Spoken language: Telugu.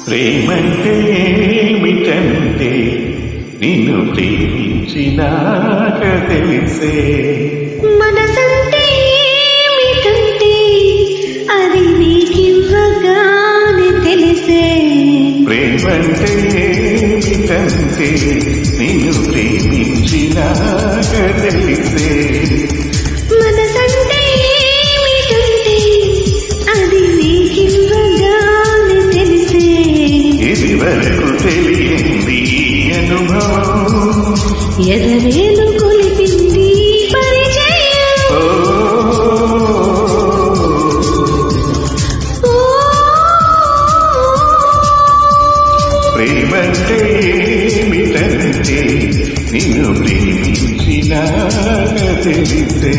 ప్రేమంటే ఏమిటంటే నిన్ను ప్రేమించినాక తెలిసే. మనసంటే ఏమిటంటే అది నీకివ్వగానే తెలిసే. ప్రేమంటే ఏమిటంటే నిన్ను ప్రేమించినాక తెలిసే. మనసంటే ఏమిటంటే అది నీకివ్వగానే తెలిసే. ఇది వరకు తెలియంది అనుభవం, ఎదరేలు కొలిపింది పరిచయం. ప్రేమంటే ఏమిటంటే నిన్ను ప్రేమించినాక తెలిసే.